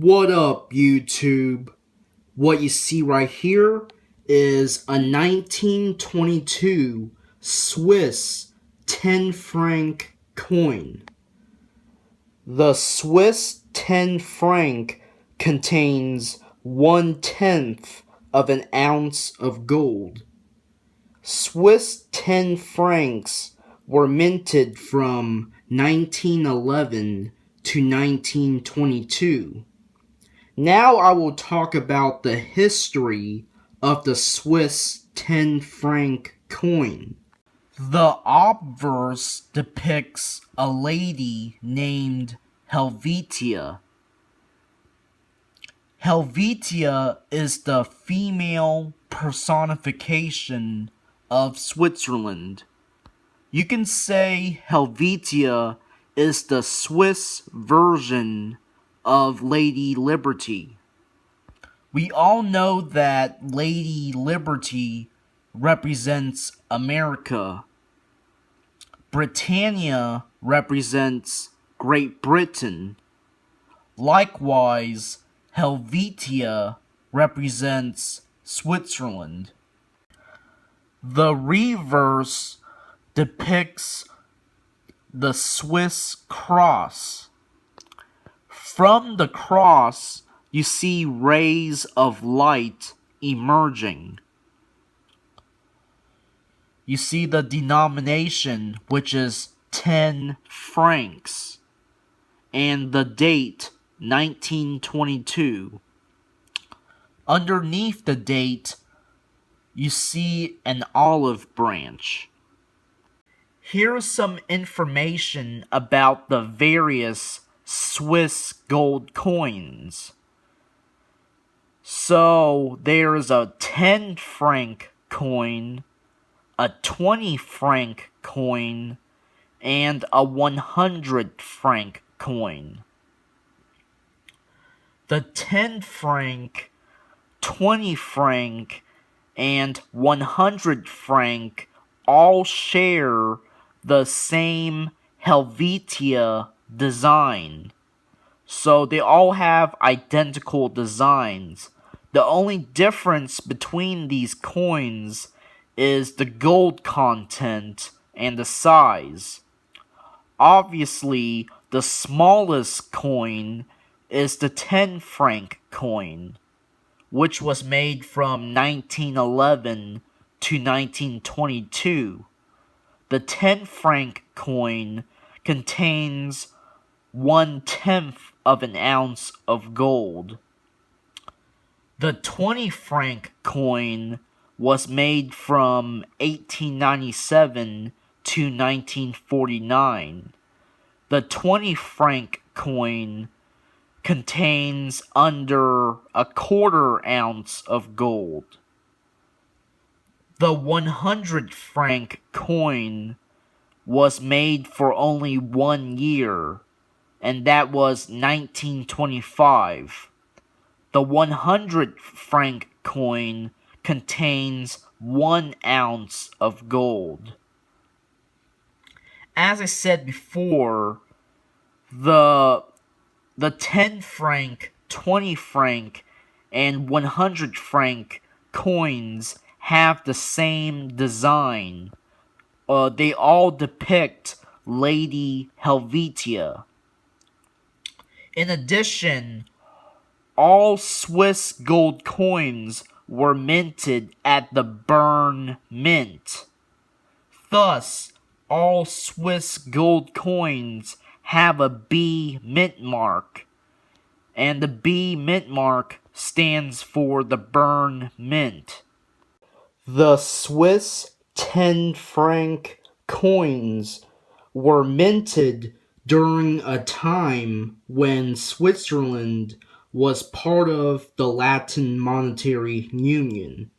What up, YouTube? What you see right here is a 1922 Swiss 10 franc coin. The Swiss 10 franc contains 1/10 of an ounce of gold. Swiss 10 francs were minted from 1911 to 1922. Now I will talk about the history of the Swiss 10 franc coin. The obverse depicts a lady named Helvetia. Helvetia is the female personification of Switzerland. You can say Helvetia is the Swiss version of Lady Liberty. We all know that Lady Liberty represents America. Britannia represents Great Britain. Likewise, Helvetia represents Switzerland. The reverse depicts the Swiss cross. From the cross, you see rays of light emerging. You see the denomination, which is 10 francs, and the date 1922. Underneath the date, you see an olive branch. Here's some information about the various Swiss gold coins. So there's a 10 franc coin, a 20 franc coin, and a 100 franc coin. The 10 franc, 20 franc, and 100 franc all share the same Helvetia design. So they all have identical designs. The only difference between these coins is the gold content and the size. Obviously, the smallest coin is the 10 franc coin, which was made from 1911 to 1922. The 10 franc coin contains 1/10 of an ounce of gold. The 20 franc coin was made from 1897 to 1949. The 20 franc coin contains under a 1/4 ounce of gold. The 100 franc coin was made for only 1 year, and that was 1925. The 100 franc coin contains 1 ounce of gold. As I said before, the 10 franc, 20 franc, and 100 franc coins have the same design. They all depict Lady Helvetia. In addition, all Swiss gold coins were minted at the Bern Mint. Thus, all Swiss gold coins have a B mint mark, and the B mint mark stands for the Bern Mint. The Swiss 10 franc coins were minted during a time when Switzerland was part of the Latin Monetary Union.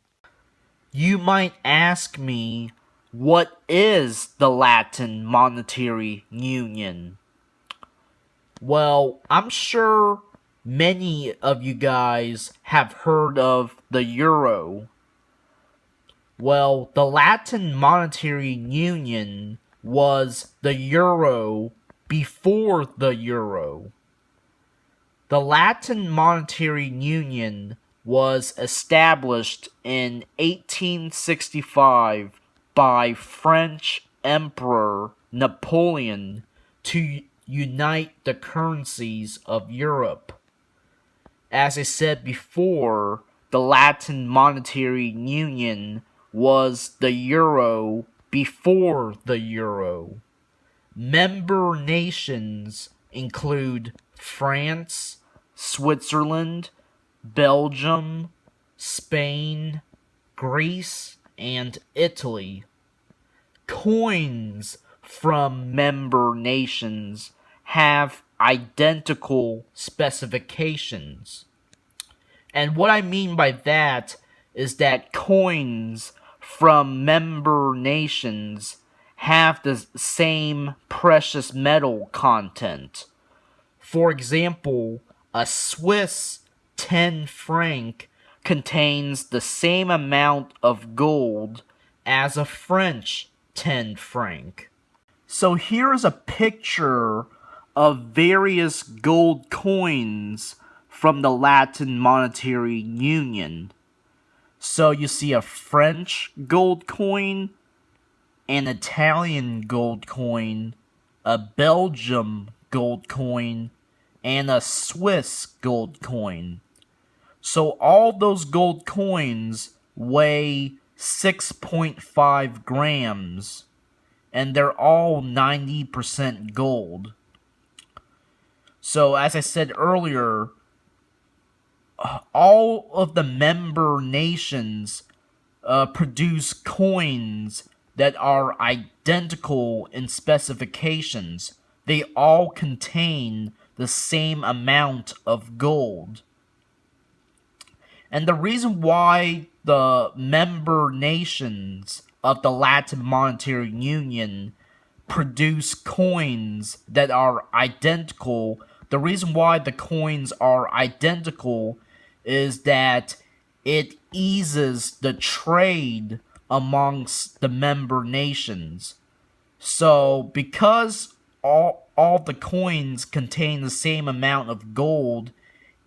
You might ask me, what is the Latin Monetary Union? Well, I'm sure many of you guys have heard of the euro. Well, the Latin Monetary Union was the euro before the euro. The Latin Monetary Union was established in 1865 by French Emperor Napoleon to unite the currencies of Europe. As I said before, the Latin Monetary Union was the euro before the euro. Member nations include France, Switzerland, Belgium, Spain, Greece, and Italy. Coins from member nations have identical specifications. And what I mean by that is that coins from member nations have the same precious metal content. For example, a Swiss 10 franc contains the same amount of gold as a French 10 franc. So here is a picture of various gold coins from the Latin Monetary Union. So you see a French gold coin, an Italian gold coin, a Belgium gold coin, and a Swiss gold coin. So all those gold coins weigh 6.5 grams, and they're all 90% gold. So as I said earlier, all of the member nations produce coins that are identical in specifications. They all contain the same amount of gold. And the reason why the member nations of the Latin Monetary Union produce coins that are identical, the reason why the coins are identical is that it eases the trade amongst the member nations. So because all the coins contain the same amount of gold,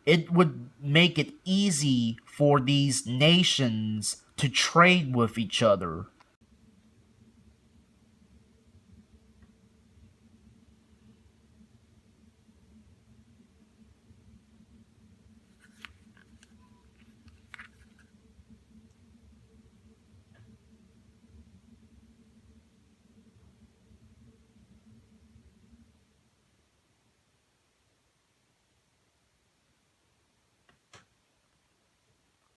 it would make it easy for these nations to trade with each other.